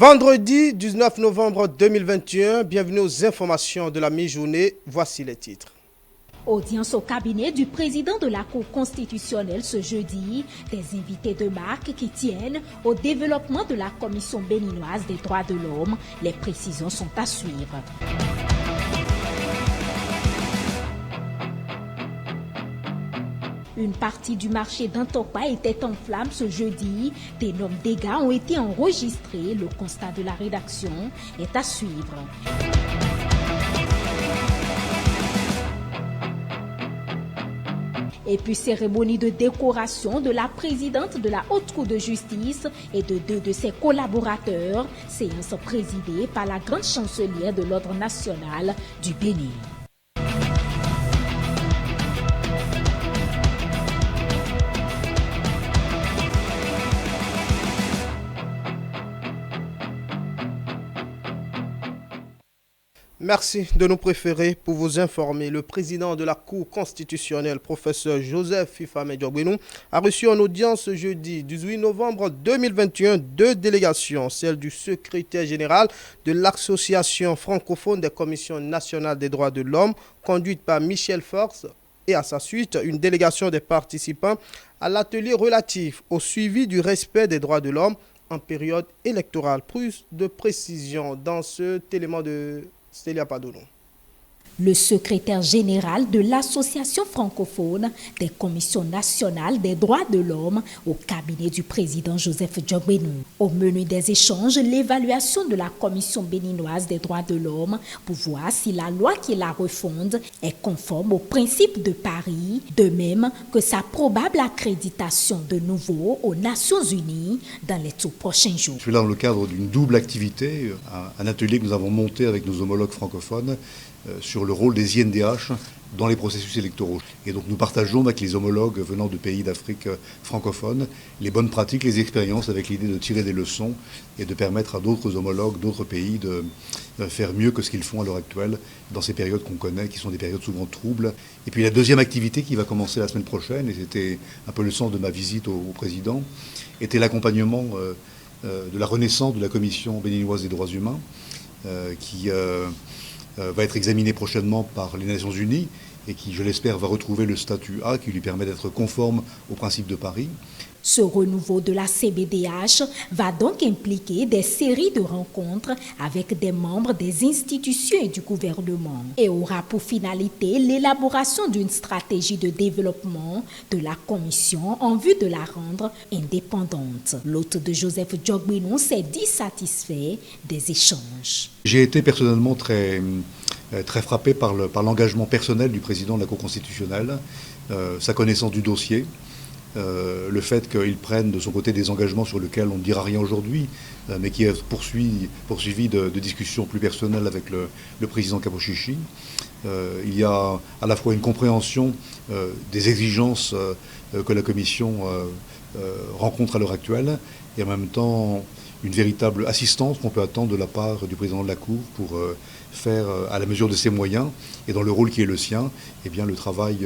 Vendredi 19 novembre 2021, bienvenue aux informations de la mi-journée. Voici les titres. Audience au cabinet du président de la Cour constitutionnelle ce jeudi, des invités de marque qui tiennent au développement de la Commission béninoise des droits de l'homme. Les précisions sont à suivre. Une partie du marché d'Antokpa était en flammes ce jeudi. D'énormes dégâts ont été enregistrés. Le constat de la rédaction est à suivre. Et puis cérémonie de décoration de la présidente de la Haute Cour de justice et de deux de ses collaborateurs. Séance présidée par la grande chancelière de l'Ordre national du Bénin. Merci de nous préférer pour vous informer. Le président de la Cour constitutionnelle, professeur Joseph Fifame Diogbenou, a reçu en audience jeudi 18 novembre 2021 deux délégations, celle du secrétaire général de l'Association francophone des commissions nationales des droits de l'homme, conduite par Michel Force, et à sa suite, une délégation des participants à l'atelier relatif au suivi du respect des droits de l'homme en période électorale. Plus de précision dans cet élément de Célia Padono. Le secrétaire général de l'Association francophone des commissions nationales des droits de l'homme au cabinet du président Joseph Diogbenou. Au menu des échanges, l'évaluation de la Commission béninoise des droits de l'homme pour voir si la loi qui la refonde est conforme aux principes de Paris, de même que sa probable accréditation de nouveau aux Nations Unies dans les tout prochains jours. Je suis là dans le cadre d'une double activité, un atelier que nous avons monté avec nos homologues francophones sur le rôle des INDH dans les processus électoraux. Et donc nous partageons avec les homologues venant de pays d'Afrique francophone les bonnes pratiques, les expériences, avec l'idée de tirer des leçons et de permettre à d'autres homologues, d'autres pays de faire mieux que ce qu'ils font à l'heure actuelle dans ces périodes qu'on connaît, qui sont des périodes souvent troubles. Et puis la deuxième activité qui va commencer la semaine prochaine, et c'était un peu le sens de ma visite au président, était l'accompagnement de la renaissance de la Commission béninoise des droits humains, qui va être examiné prochainement par les Nations Unies et qui, je l'espère, va retrouver le statut A qui lui permet d'être conforme aux principes de Paris. Ce renouveau de la CBDH va donc impliquer des séries de rencontres avec des membres des institutions et du gouvernement et aura pour finalité l'élaboration d'une stratégie de développement de la commission en vue de la rendre indépendante. L'hôte de Joseph Diogbenou s'est dit satisfait des échanges. J'ai été personnellement très frappé par l'engagement personnel du président de la Cour constitutionnelle, sa connaissance du dossier, le fait qu'il prenne de son côté des engagements sur lesquels on ne dira rien aujourd'hui, mais qui est poursuivi de discussions plus personnelles avec le président Kapochichi. Il y a à la fois une compréhension des exigences que la Commission rencontre à l'heure actuelle, et en même temps une véritable assistance qu'on peut attendre de la part du président de la Cour pour faire, à la mesure de ses moyens et dans le rôle qui est le sien, eh bien, le travail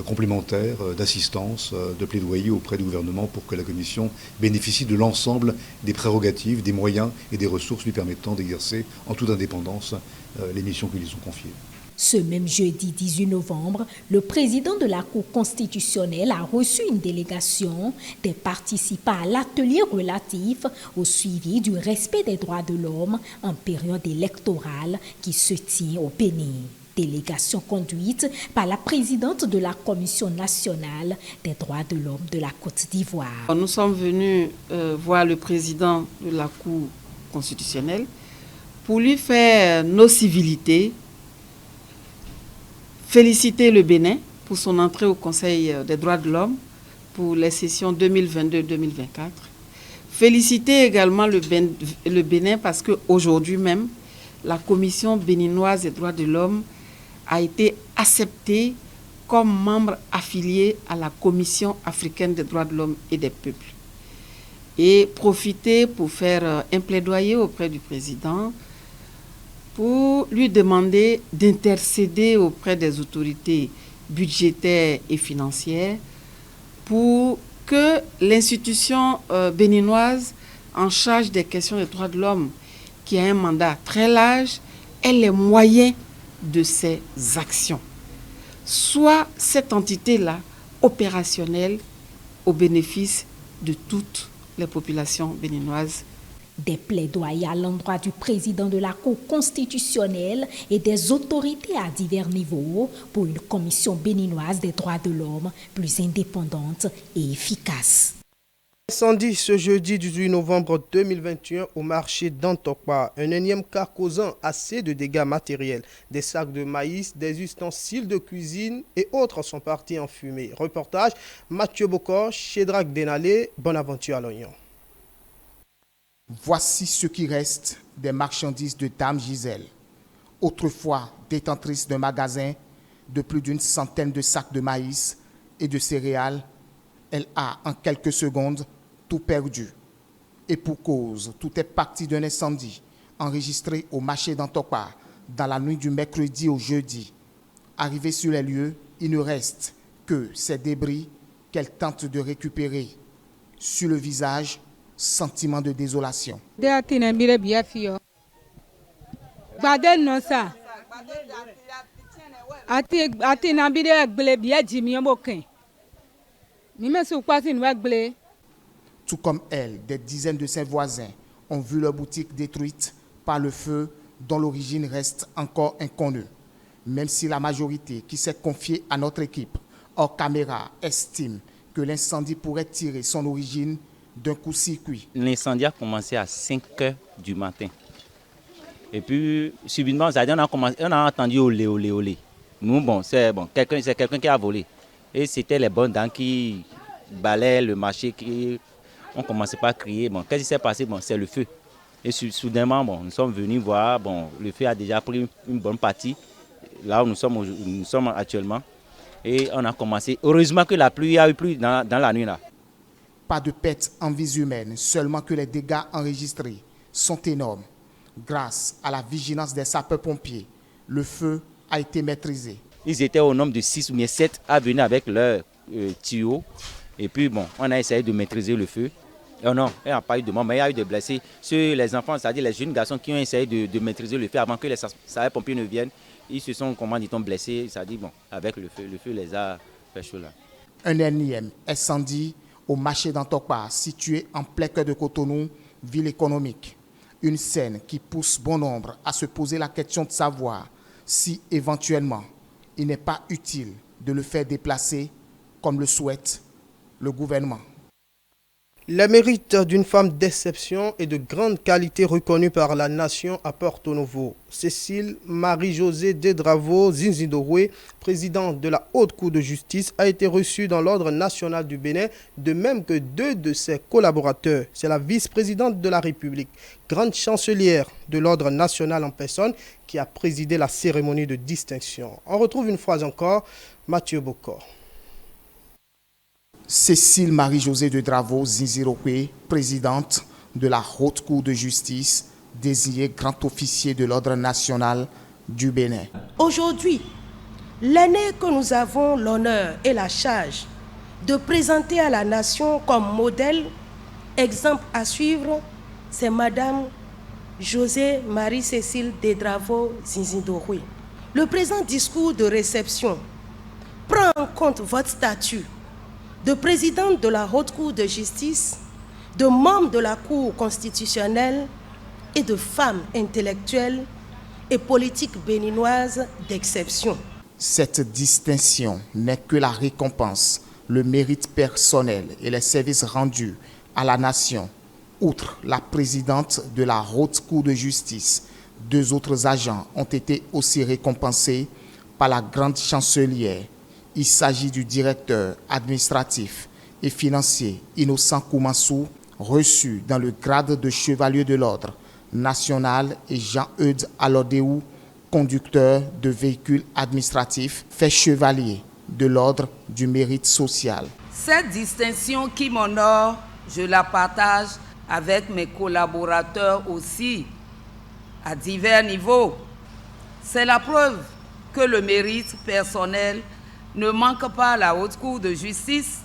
complémentaire d'assistance, de plaidoyer auprès du gouvernement pour que la Commission bénéficie de l'ensemble des prérogatives, des moyens et des ressources lui permettant d'exercer en toute indépendance les missions qui lui sont confiées. Ce même jeudi 18 novembre, le président de la Cour constitutionnelle a reçu une délégation des participants à l'atelier relatif au suivi du respect des droits de l'homme en période électorale qui se tient au Bénin. Délégation conduite par la présidente de la Commission nationale des droits de l'homme de la Côte d'Ivoire. Nous sommes venus voir le président de la Cour constitutionnelle pour lui faire nos civilités, féliciter le Bénin pour son entrée au Conseil des droits de l'homme pour les sessions 2022-2024. Féliciter également le Bénin parce qu'aujourd'hui même, la Commission béninoise des droits de l'homme a été acceptée comme membre affilié à la Commission africaine des droits de l'homme et des peuples. Et profiter pour faire un plaidoyer auprès du président pour lui demander d'intercéder auprès des autorités budgétaires et financières pour que l'institution béninoise en charge des questions des droits de l'homme, qui a un mandat très large, ait les moyens de ses actions. Soit cette entité-là opérationnelle au bénéfice de toutes les populations béninoises. Des plaidoyers à l'endroit du président de la Cour constitutionnelle et des autorités à divers niveaux pour une commission béninoise des droits de l'homme plus indépendante et efficace. Incendie ce jeudi 18 novembre 2021 au marché d'Antokpa. Un énième cas causant assez de dégâts matériels. Des sacs de maïs, des ustensiles de cuisine et autres sont partis en fumée. Reportage Mathieu Bokor, Shedrack Denalé, Bonaventure à l'Oignon. Voici ce qui reste des marchandises de Dame Gisèle. Autrefois détentrice d'un magasin de plus d'une centaine de sacs de maïs et de céréales, elle a en quelques secondes tout perdu. Et pour cause, tout est parti d'un incendie enregistré au marché d'Antokpa dans la nuit du mercredi au jeudi. Arrivée sur les lieux, il ne reste que ces débris qu'elle tente de récupérer. Sur le visage, sentiment de désolation. Tout comme elle, des dizaines de ses voisins ont vu leur boutique détruite par le feu dont l'origine reste encore inconnue. Même si la majorité qui s'est confiée à notre équipe hors caméra estime que l'incendie pourrait tirer son origine d'un coup-circuit. L'incendie a commencé à 5 h du matin. Et puis, subitement, on a entendu olé, olé, olé. Nous, c'est quelqu'un qui a volé. Et c'était les bonnes dents qui balayaient le marché, qui ont commencé par crier. Qu'est-ce qui s'est passé? C'est le feu. Et soudainement, nous sommes venus voir. Le feu a déjà pris une bonne partie, là où nous sommes actuellement. Et on a commencé. Heureusement que la pluie a eu plu dans la nuit là. Pas de pertes en vies humaines, seulement que les dégâts enregistrés sont énormes. Grâce à la vigilance des sapeurs-pompiers, le feu a été maîtrisé. Ils étaient au nombre de 6 ou bien 7 à venir avec leurs tuyaux. Et puis on a essayé de maîtriser le feu. Et non, il n'y a pas eu de mort, mais il y a eu des blessés. Sur les enfants, c'est-à-dire les jeunes garçons qui ont essayé de maîtriser le feu avant que les sapeurs-pompiers ne viennent, ils se sont, blessés. C'est-à-dire, avec le feu les a fait chaud là. Un énième incendie au marché d'Antokpa, situé en plein cœur de Cotonou, ville économique. Une scène qui pousse bon nombre à se poser la question de savoir si, éventuellement, il n'est pas utile de le faire déplacer, comme le souhaite le gouvernement. Les mérites d'une femme d'exception et de grande qualité reconnue par la nation à Porto Novo. Cécile Marie-Josée Dedravo Zinzindorwe, présidente de la Haute Cour de justice, a été reçue dans l'Ordre national du Bénin, de même que 2 de ses collaborateurs. C'est la vice-présidente de la République, grande chancelière de l'Ordre national en personne, qui a présidé la cérémonie de distinction. On retrouve une fois encore Mathieu Bokor. Cécile Marie-Josée Dedravo Zinzindorwe, présidente de la Haute Cour de justice, désignée grand officier de l'Ordre national du Bénin. Aujourd'hui, l'année que nous avons l'honneur et la charge de présenter à la nation comme modèle, exemple à suivre, c'est Madame Josée Marie-Cécile Dedravo Zinzindorwe. Le présent discours de réception prend en compte votre statut de présidente de la Haute Cour de justice, de membre de la Cour constitutionnelle et de femme intellectuelle et politique béninoise d'exception. Cette distinction n'est que la récompense, le mérite personnel et les services rendus à la nation. Outre la présidente de la Haute Cour de justice, 2 autres agents ont été aussi récompensés par la grande chancelière. Il s'agit du directeur administratif et financier Innocent Koumassou, reçu dans le grade de chevalier de l'ordre national, et Jean-Eudes Alodéou, conducteur de véhicules administratifs, fait chevalier de l'ordre du mérite social. Cette distinction qui m'honore, je la partage avec mes collaborateurs aussi, à divers niveaux. C'est la preuve que le mérite personnel ne manque pas à la Haute Cour de justice.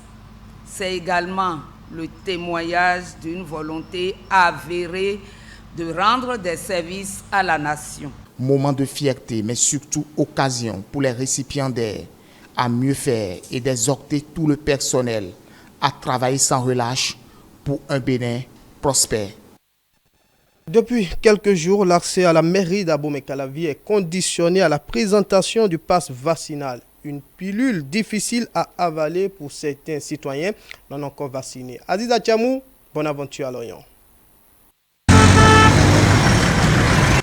C'est également le témoignage d'une volonté avérée de rendre des services à la nation. Moment de fierté, mais surtout occasion pour les récipiendaires à mieux faire et d'exhorter tout le personnel à travailler sans relâche pour un Bénin prospère. Depuis quelques jours, l'accès à la mairie d'Abomey-Calavi est conditionné à la présentation du pass vaccinal. Une pilule difficile à avaler pour certains citoyens non encore vaccinés. Aziza Tchamou, bonne aventure à Lorient.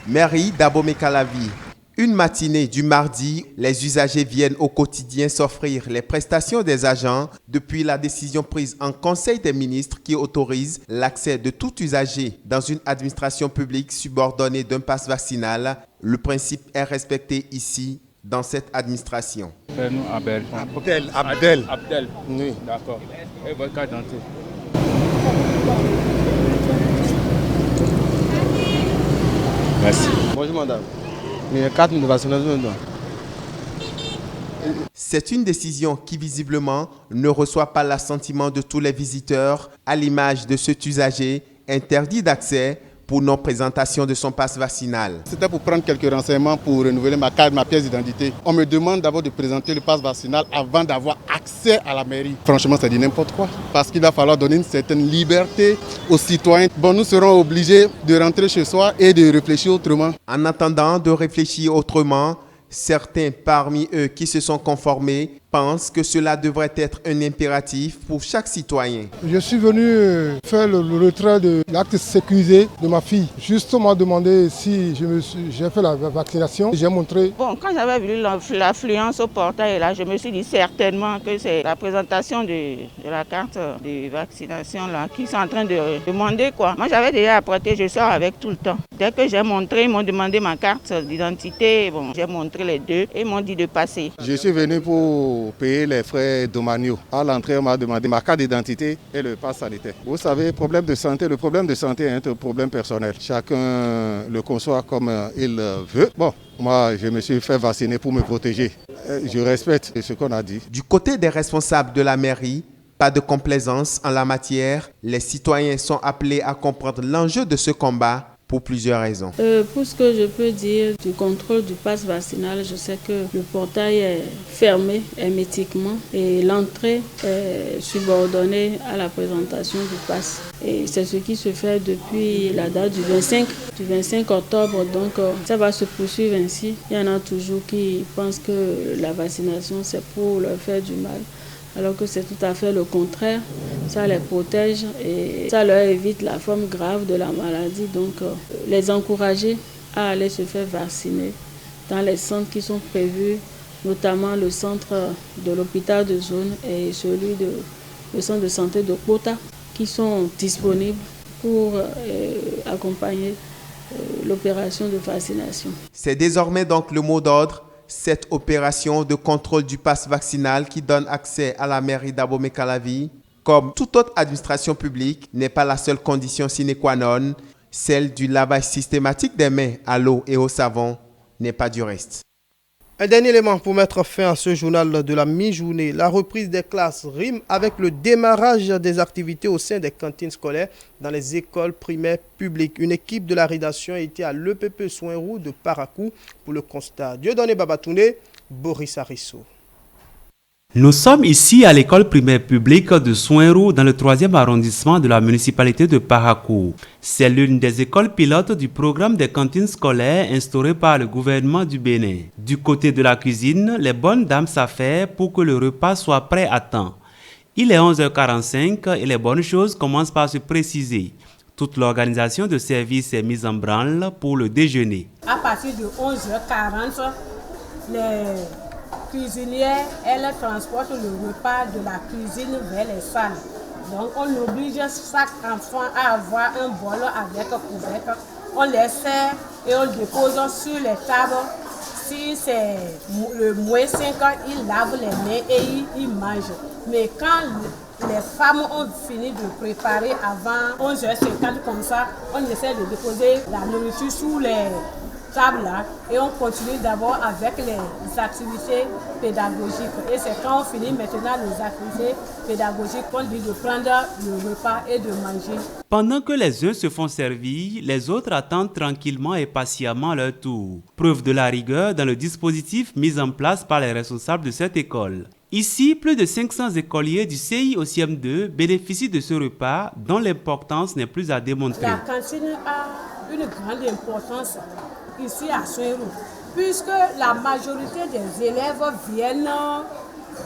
Mairie d'Abomey-Calavi. Une matinée du mardi, les usagers viennent au quotidien s'offrir les prestations des agents depuis la décision prise en Conseil des ministres qui autorise l'accès de tout usager dans une administration publique subordonnée d'un pass vaccinal. Le principe est respecté ici dans cette administration. Nous, Abdel. Oui. D'accord. Et votre carte d'identité. Merci. Bonjour madame. C'est une décision qui visiblement ne reçoit pas l'assentiment de tous les visiteurs, à l'image de cet usager interdit d'accès pour non-présentation de son passe vaccinal. C'était pour prendre quelques renseignements pour renouveler ma carte, ma pièce d'identité. On me demande d'abord de présenter le passe vaccinal avant d'avoir accès à la mairie. Franchement, ça dit n'importe quoi. Parce qu'il va falloir donner une certaine liberté aux citoyens. Bon, nous serons obligés de rentrer chez soi et de réfléchir autrement. En attendant de réfléchir autrement, certains parmi eux qui se sont conformés pensent que cela devrait être un impératif pour chaque citoyen. Je suis venu faire le retrait de l'acte sécurisé de ma fille. Juste on m'a demandé si j'ai fait la vaccination. J'ai montré. Bon, quand j'avais vu l'affluence au portail, là, je me suis dit certainement que c'est la présentation de la carte de vaccination là, qui sont en train de demander quoi. Moi j'avais déjà apporté, je sors avec tout le temps. Dès que j'ai montré, ils m'ont demandé ma carte d'identité. Bon, j'ai montré les deux et ils m'ont dit de passer. Je suis venu pour payer les frais domaniaux. À l'entrée, on m'a demandé ma carte d'identité et le pass sanitaire. Vous savez, le problème de santé est un problème personnel. Chacun le conçoit comme il veut. Bon, moi, je me suis fait vacciner pour me protéger. Je respecte ce qu'on a dit. Du côté des responsables de la mairie, pas de complaisance en la matière. Les citoyens sont appelés à comprendre l'enjeu de ce combat pour plusieurs raisons. Pour ce que je peux dire du contrôle du pass vaccinal, je sais que le portail est fermé hermétiquement et l'entrée est subordonnée à la présentation du pass. Et c'est ce qui se fait depuis la date du 25 octobre. Donc ça va se poursuivre ainsi. Il y en a toujours qui pensent que la vaccination c'est pour leur faire du mal, alors que c'est tout à fait le contraire. Ça les protège et ça leur évite la forme grave de la maladie. Donc, les encourager à aller se faire vacciner dans les centres qui sont prévus, notamment le centre de l'hôpital de zone et le centre de santé de Kota, qui sont disponibles pour accompagner l'opération de vaccination. C'est désormais donc le mot d'ordre. Cette opération de contrôle du pass vaccinal qui donne accès à la mairie d'Abomey-Calavi, comme toute autre administration publique, n'est pas la seule condition sine qua non. Celle du lavage systématique des mains à l'eau et au savon n'est pas du reste. Un dernier élément pour mettre fin à ce journal de la mi-journée. La reprise des classes rime avec le démarrage des activités au sein des cantines scolaires dans les écoles primaires publiques. Une équipe de la rédaction a été à l'EPP Soin-Roux de Parakou pour le constat. Dieudonné Babatoune, Boris Arisso. Nous sommes ici à l'école primaire publique de Soin-Roux dans le 3e arrondissement de la municipalité de Parakou. C'est l'une des écoles pilotes du programme des cantines scolaires instauré par le gouvernement du Bénin. Du côté de la cuisine, les bonnes dames s'affairent pour que le repas soit prêt à temps. Il est 11h45 et les bonnes choses commencent par se préciser. Toute l'organisation de service est mise en branle pour le déjeuner. À partir de 11h40, les cuisinières, elles transportent le repas de la cuisine vers les salles. Donc on oblige chaque enfant à avoir un bol avec couvercle. On les sert et on dépose sur les tables. Si c'est le moins 5 ans, ils lavent les mains et ils mangent. Mais quand les femmes ont fini de préparer avant 11h50 comme ça, on essaie de déposer la nourriture sous les table là et on continue d'abord avec les activités pédagogiques. Et c'est quand on finit maintenant les activités pédagogiques qu'on dit de prendre le repas et de manger. Pendant que les uns se font servir, les autres attendent tranquillement et patiemment leur tour. Preuve de la rigueur dans le dispositif mis en place par les responsables de cette école. Ici, plus de 500 écoliers du CI au CM2 bénéficient de ce repas dont l'importance n'est plus à démontrer. La cantine a une grande importance ici à Soin-Roux, puisque la majorité des élèves viennent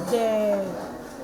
des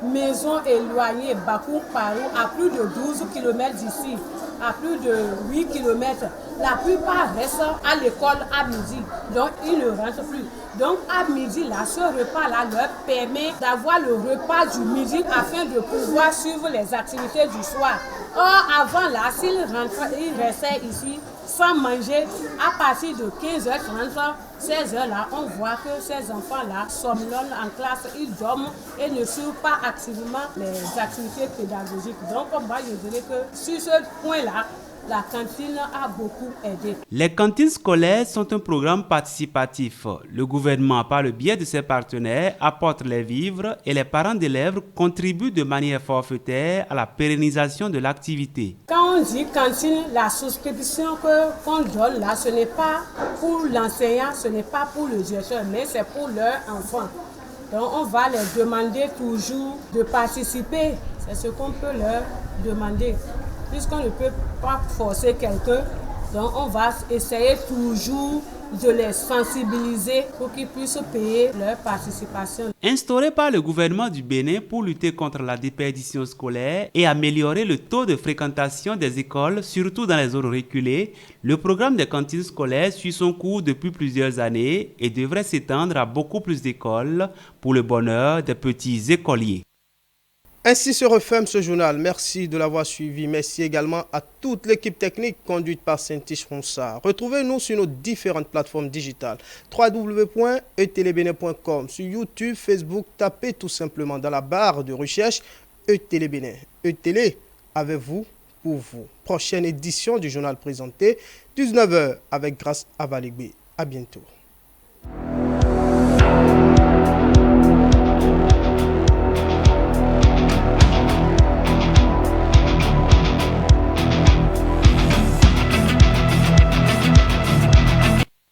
maisons éloignées, Bakou-Parou, à plus de 12 km d'ici, à plus de 8 km. La plupart restent à l'école à midi, donc ils ne rentrent plus. Donc à midi, là, ce repas-là leur permet d'avoir le repas du midi afin de pouvoir suivre les activités du soir. Or, avant là, s'ils rentraient, ils restaient ici sans manger, à partir de 15h30, 16h là, on voit que ces enfants-là somnolent en classe, ils dorment et ne suivent pas activement les activités pédagogiques. Donc, moi, je dirais que sur ce point-là, la cantine a beaucoup aidé. Les cantines scolaires sont un programme participatif. Le gouvernement, par le biais de ses partenaires, apporte les vivres et les parents d'élèves contribuent de manière forfaitaire à la pérennisation de l'activité. Quand on dit cantine, la souscription qu'on donne là, ce n'est pas pour l'enseignant, ce n'est pas pour le directeur, mais c'est pour leurs enfants. Donc on va les demander toujours de participer. C'est ce qu'on peut leur demander. Puisqu'on ne peut pas forcer quelqu'un, donc on va essayer toujours de les sensibiliser pour qu'ils puissent payer leur participation. Instauré par le gouvernement du Bénin pour lutter contre la déperdition scolaire et améliorer le taux de fréquentation des écoles, surtout dans les zones reculées, le programme des cantines scolaires suit son cours depuis plusieurs années et devrait s'étendre à beaucoup plus d'écoles pour le bonheur des petits écoliers. Ainsi se referme ce journal. Merci de l'avoir suivi. Merci également à toute l'équipe technique conduite par Saint-Tiche Ronsard. Retrouvez-nous sur nos différentes plateformes digitales. www.etelebene.com. Sur YouTube, Facebook, tapez tout simplement dans la barre de recherche Etelebene. Etele, avec vous, pour vous. Prochaine édition du journal présenté, 19h avec Grâce Avaligbe. À bientôt.